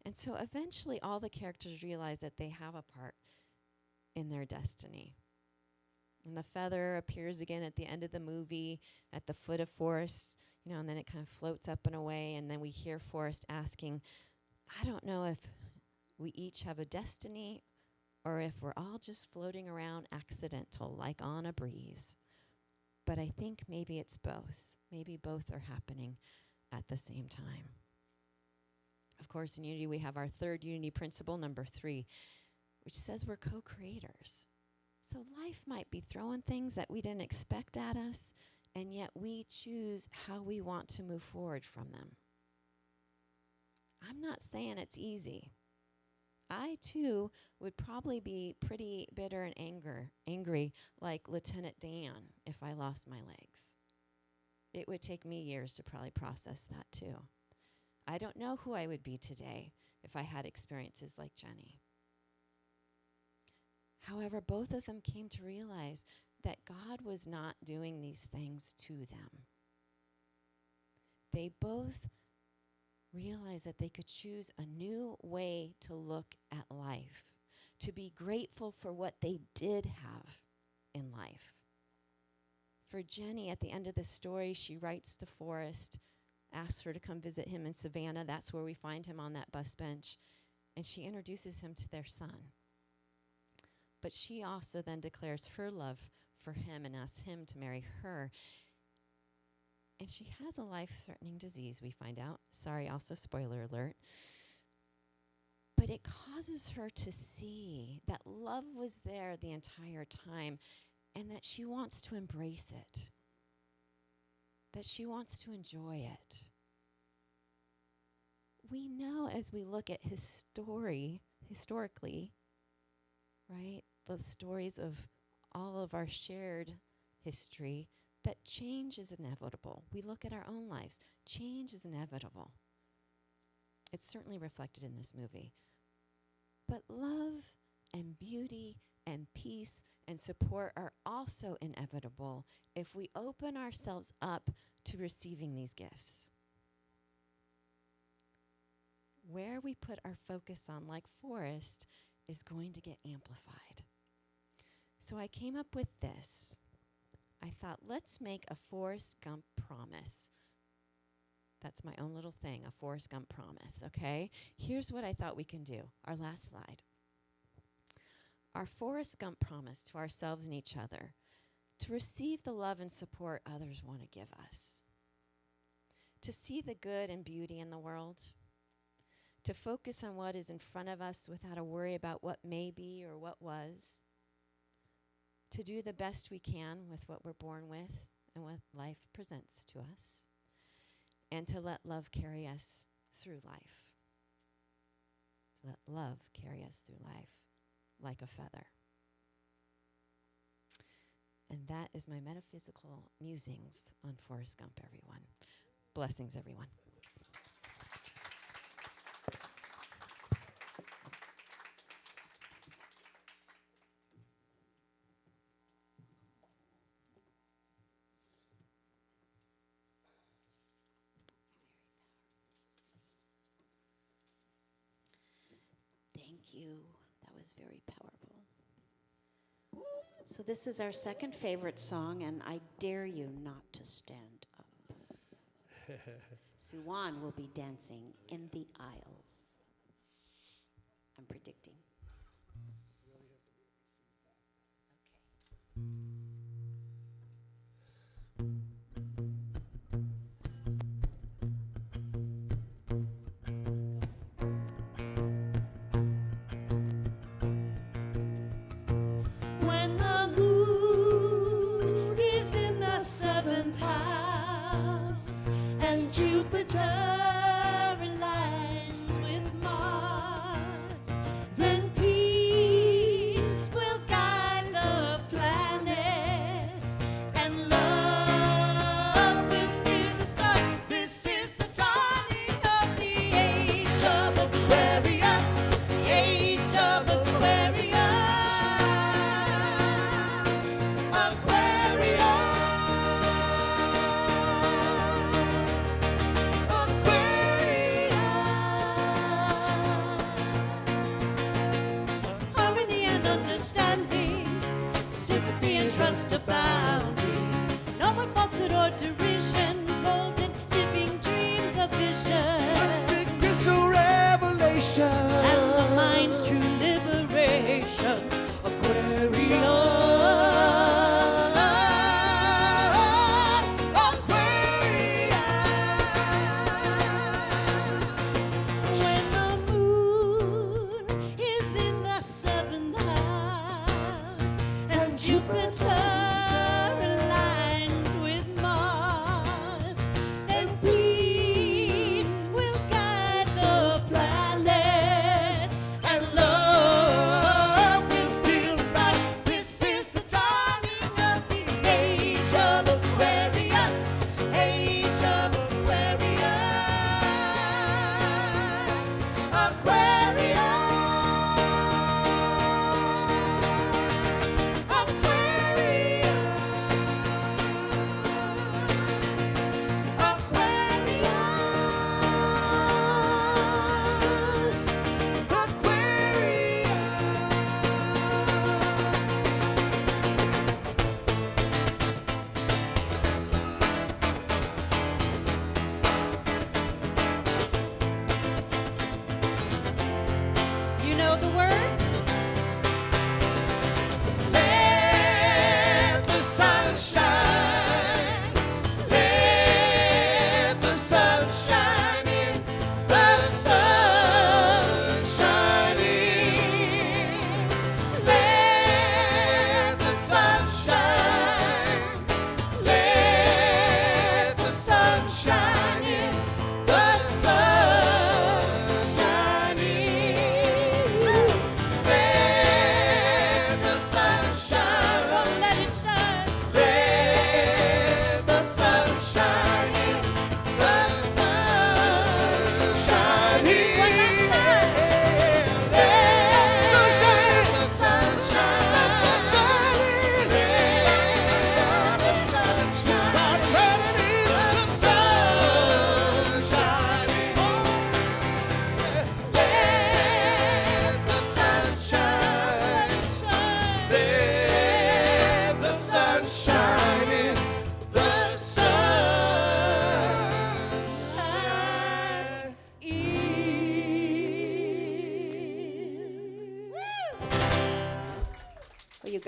And so eventually all the characters realize that they have a part in their destiny. And the feather appears again at the end of the movie, at the foot of Forrest, and then it kind of floats up and away, and then we hear Forrest asking, I don't know if we each have a destiny or if we're all just floating around accidental, like on a breeze. But I think maybe it's both. Maybe both are happening at the same time. Of course, in Unity, we have our third Unity principle, number 3, which says we're co-creators. So life might be throwing things that we didn't expect at us, and yet we choose how we want to move forward from them. I'm not saying it's easy. I, too, would probably be pretty bitter and angry like Lieutenant Dan if I lost my legs. It would take me years to probably process that, too. I don't know who I would be today if I had experiences like Jenny. However, both of them came to realize that God was not doing these things to them. They both realized that they could choose a new way to look at life, to be grateful for what they did have in life. For Jenny, at the end of the story, she writes to Forrest, asks her to come visit him in Savannah. That's where we find him on that bus bench. And she introduces him to their son. But she also then declares her love for him and asks him to marry her. And she has a life-threatening disease, we find out. Sorry, also spoiler alert. But it causes her to see that love was there the entire time and that she wants to embrace it, that she wants to enjoy it. We know as we look at his story, historically, right, the stories of all of our shared history, that change is inevitable. We look at our own lives. Change is inevitable. It's certainly reflected in this movie. But love and beauty and peace and support are also inevitable if we open ourselves up to receiving these gifts. Where we put our focus on, like Forrest, is going to get amplified. So I came up with this. I thought, let's make a Forrest Gump promise. That's my own little thing, a Forrest Gump promise, okay? Here's what I thought we can do. Our last slide. Our Forrest Gump promise to ourselves and each other, to receive the love and support others want to give us, to see the good and beauty in the world, to focus on what is in front of us without a worry about what may be or what was, to do the best we can with what we're born with and what life presents to us, and to let love carry us through life. To let love carry us through life like a feather. And that is my metaphysical musings on Forrest Gump, everyone. Blessings, everyone. Thank you. That was very powerful. So this is our second favorite song, and I dare you not to stand up. Suwan will be dancing in the aisles. I'm predicting. When the moon is in the 7th house and Jupiter aligns with Mars, then peace will guide the planet and love will steer the stars. This is the dawning of the age of Aquarius, the age of Aquarius. Harmony and understanding, sympathy and trust abounding. No more falsehood or derision, golden living dreams of vision. Mystic crystal revelation. And the mind's true liberation, Aquarius.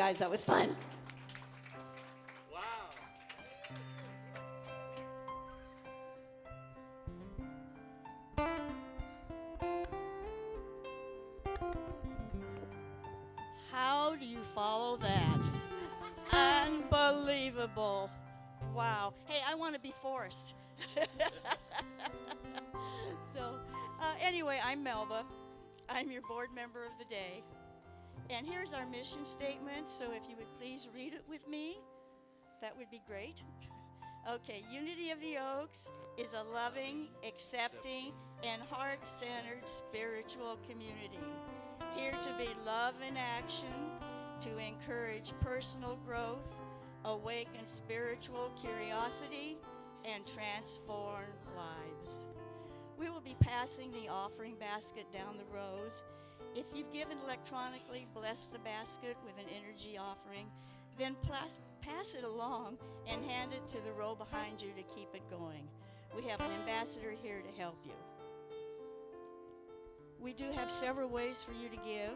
guys. That was fun. How do you follow that? Unbelievable. Wow. Hey, I want to be Forrest. So, anyway, I'm Melba. I'm your board member of the day. And here's our mission statement, so if you would please read it with me, that would be great. Okay, Unity of the Oaks is a loving, accepting, and heart-centered spiritual community, here to be love in action, to encourage personal growth, awaken spiritual curiosity, and transform lives. We will be passing the offering basket down the rows. If you've given electronically, bless the basket with an energy offering, then pass it along and hand it to the row behind you to keep it going. We have an ambassador here to help you. We do have several ways for you to give.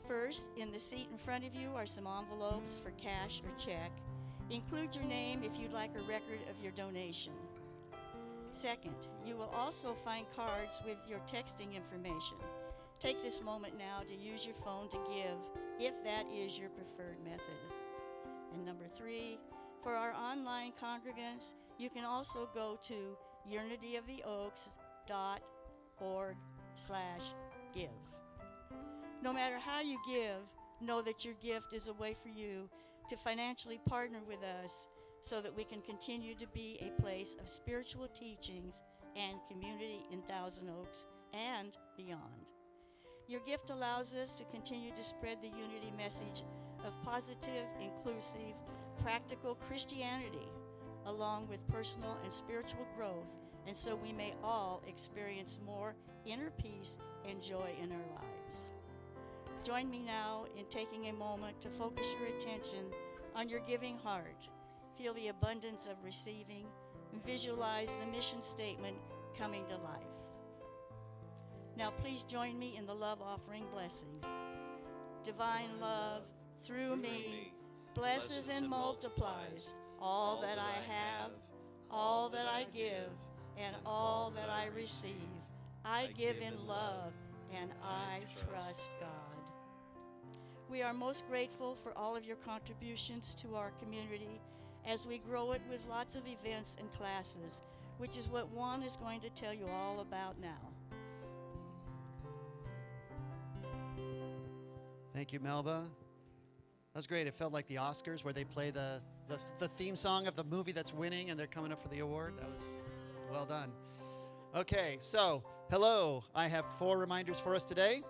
First, in the seat in front of you are some envelopes for cash or check. Include your name if you'd like a record of your donation. Second, you will also find cards with your texting information. Take this moment now to use your phone to give, if that is your preferred method. And number three, for our online congregants, you can also go to unityoftheoaks.org/give. No matter how you give, know that your gift is a way for you to financially partner with us so that we can continue to be a place of spiritual teachings and community in Thousand Oaks and beyond. Your gift allows us to continue to spread the unity message of positive, inclusive, practical Christianity, along with personal and spiritual growth, and so we may all experience more inner peace and joy in our lives. Join me now in taking a moment to focus your attention on your giving heart. Feel the abundance of receiving, and visualize the mission statement coming to life. Now please join me in the love offering blessing. Divine love, through me, blesses and multiplies all that I have, all that I give, and all that I receive. I give in love, and I trust God. We are most grateful for all of your contributions to our community as we grow it with lots of events and classes, which is what Juan is going to tell you all about now. Thank you, Melba. That was great. It felt like the Oscars where they play the theme song of the movie that's winning and they're coming up for the award. That was well done. Okay, so hello. I have 4 reminders for us today.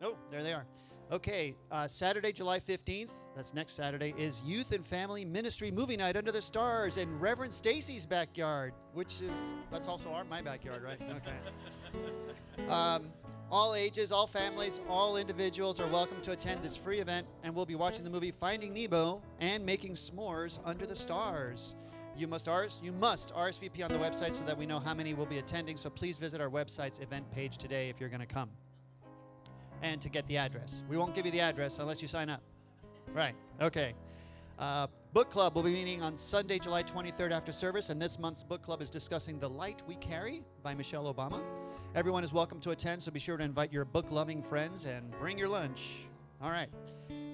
Oh, there they are. Okay, Saturday, July 15th, that's next Saturday, is Youth and Family Ministry Movie Night Under the Stars in Reverend Stacy's backyard, that's also my backyard, right? Okay. All ages, all families, all individuals are welcome to attend this free event, and we'll be watching the movie Finding Nemo and making s'mores under the stars. You must RSVP on the website so that we know how many will be attending, so please visit our website's event page today if you're going to come. And to get the address. We won't give you the address unless you sign up. Right, okay. Book Club will be meeting on Sunday, July 23rd after service, and this month's book club is discussing The Light We Carry by Michelle Obama. Everyone is welcome to attend, so be sure to invite your book-loving friends and bring your lunch. All right.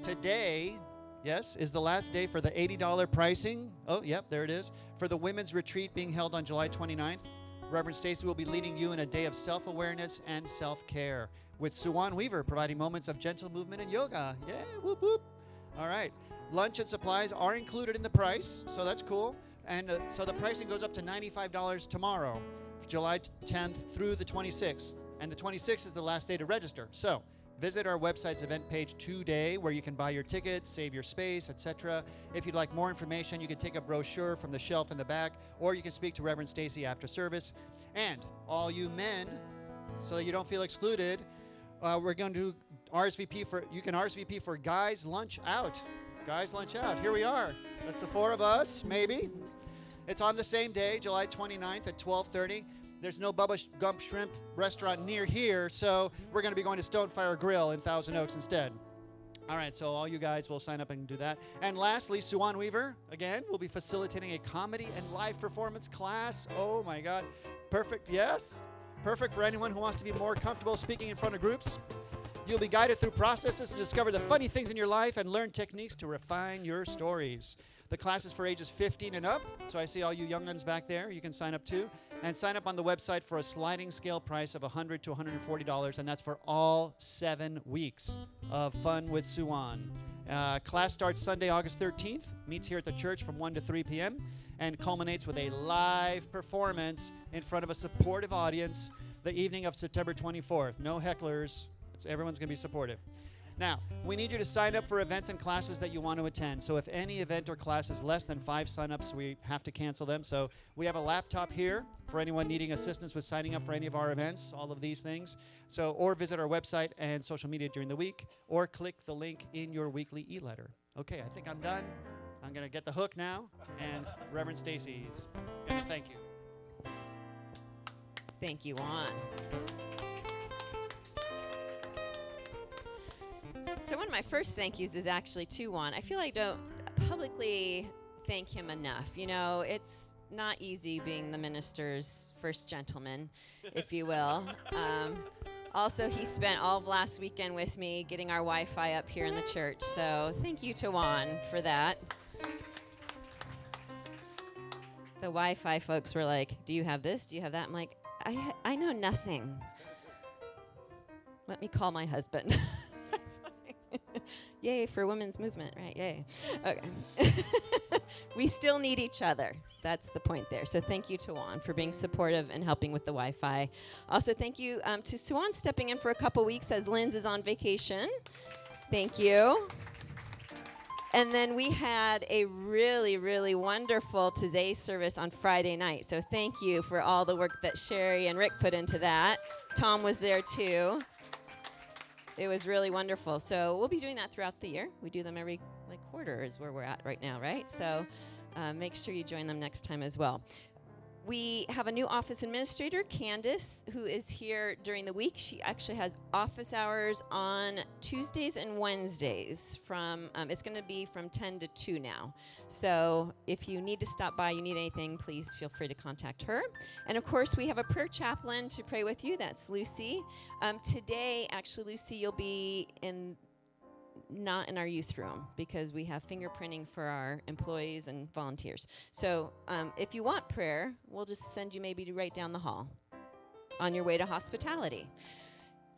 Today, yes, is the last day for the $80 pricing. Oh, yep, there it is. For the women's retreat being held on July 29th. Reverend Stacy will be leading you in a day of self-awareness and self-care, with Suwan Weaver providing moments of gentle movement and yoga. Yeah, whoop, whoop. All right. Lunch and supplies are included in the price, so that's cool. And so the pricing goes up to $95 tomorrow, July 10th through the 26th. And the 26th is the last day to register. So visit our website's event page today where you can buy your tickets, save your space, etc. If you'd like more information, you can take a brochure from the shelf in the back, or you can speak to Reverend Stacy after service. And all you men, so that you don't feel excluded, we're going to you can RSVP for Guys Lunch Out. Guys Lunch Out. Here we are. That's the 4 of us, maybe. It's on the same day, July 29th at 12:30. There's no Bubba Gump Shrimp restaurant near here, so we're going to be going to Stonefire Grill in Thousand Oaks instead. All right, so all you guys will sign up and do that. And lastly, Suwan Weaver, again, will be facilitating a comedy and live performance class. Oh, my God. Perfect, yes? Perfect for anyone who wants to be more comfortable speaking in front of groups. You'll be guided through processes to discover the funny things in your life and learn techniques to refine your stories. The class is for ages 15 and up, so I see all you young ones back there. You can sign up too. And sign up on the website for a sliding scale price of $100 to $140, and that's for all 7 weeks of fun with Suwan. Class starts Sunday, August 13th, meets here at the church from 1 to 3 p.m., and culminates with a live performance in front of a supportive audience the evening of September 24th. No hecklers. Everyone's going to be supportive. Now, we need you to sign up for events and classes that you want to attend. So if any event or class is less than 5 sign-ups, we have to cancel them. So we have a laptop here for anyone needing assistance with signing up for any of our events, all of these things. So, or visit our website and social media during the week, or click the link in your weekly e-letter. Okay, I think I'm done. I'm going to get the hook now, and Reverend Stacy is going to thank you. Thank you, Juan. So one of my first thank yous is actually to Juan. I feel like I don't publicly thank him enough. You know, it's not easy being the minister's first gentleman, if you will. Also, he spent all of last weekend with me getting our Wi-Fi up here in the church. So thank you to Juan for that. The Wi-Fi folks were like, do you have this? Do you have that? I'm like, I know nothing. Let me call my husband. Yay for women's movement, right? Yay. Okay. We still need each other. That's the point there. So thank you to Juan for being supportive and helping with the Wi-Fi. Also, thank you to Suwan stepping in for a couple weeks as Linz is on vacation. Thank you. And then we had a really, really wonderful Today service on Friday night. So thank you for all the work that Sherry and Rick put into that. Tom was there too. It was really wonderful. So we'll be doing that throughout the year. We do them every quarter is where we're at right now, right? So make sure you join them next time as well. We have a new office administrator, Candace, who is here during the week. She actually has office hours on Tuesdays and Wednesdays from, it's going to be from 10 to 2 now. So if you need to stop by, you need anything, please feel free to contact her. And of course, we have a prayer chaplain to pray with you. That's Lucy. Today, actually, Lucy, you'll be not in our youth room because we have fingerprinting for our employees and volunteers. So if you want prayer, we'll just send you maybe to right down the hall on your way to hospitality.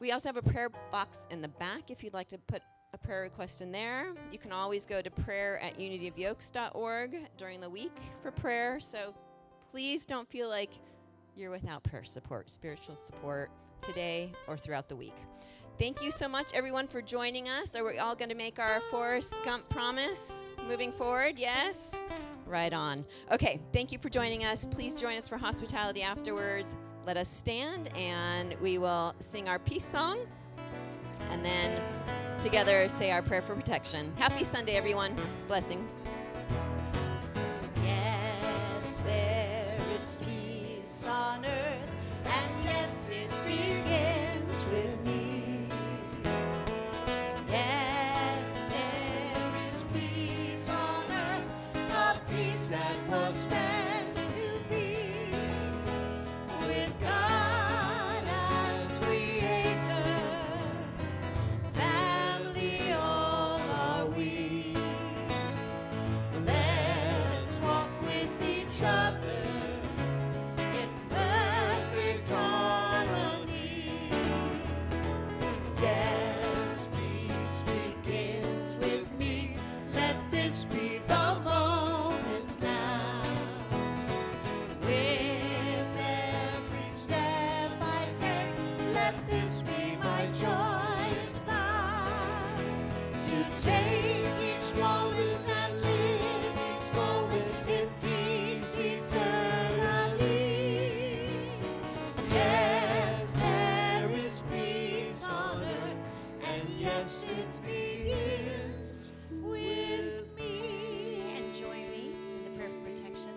We also have a prayer box in the back if you'd like to put a prayer request in there. You can always go to prayer@unityoftheoaks.org during the week for prayer. So please don't feel like you're without prayer support, spiritual support today or throughout the week. Thank you so much, everyone, for joining us. Are we all going to make our Forrest Gump promise moving forward? Yes? Right on. Okay, thank you for joining us. Please join us for hospitality afterwards. Let us stand, and we will sing our peace song, and then together say our prayer for protection. Happy Sunday, everyone. Blessings. Yes, there is peace on earth, and yes, it begins with me. Yes, there is peace on earth, a peace that was meant to be. With God as creator, family all are we. Let us walk with each other in perfect harmony. Yes, peace begins with me. Let this be the moment now. With every step I take, let this be my joyous vow. To take each moment and live each moment in peace eternally. Yes, there is peace on earth, and yes, it begins with me. And join me in the prayer for protection.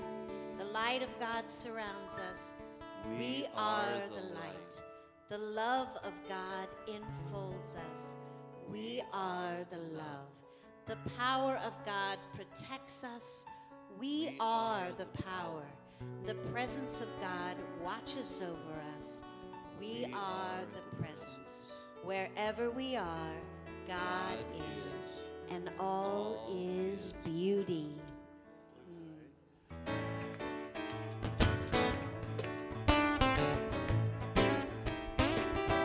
The light of God surrounds us. We are the light. The love of God enfolds us. We are the love. The power of God protects us. We are the power. The presence of God watches over us. We are the presence. Wherever we are, God is, and all is beauty.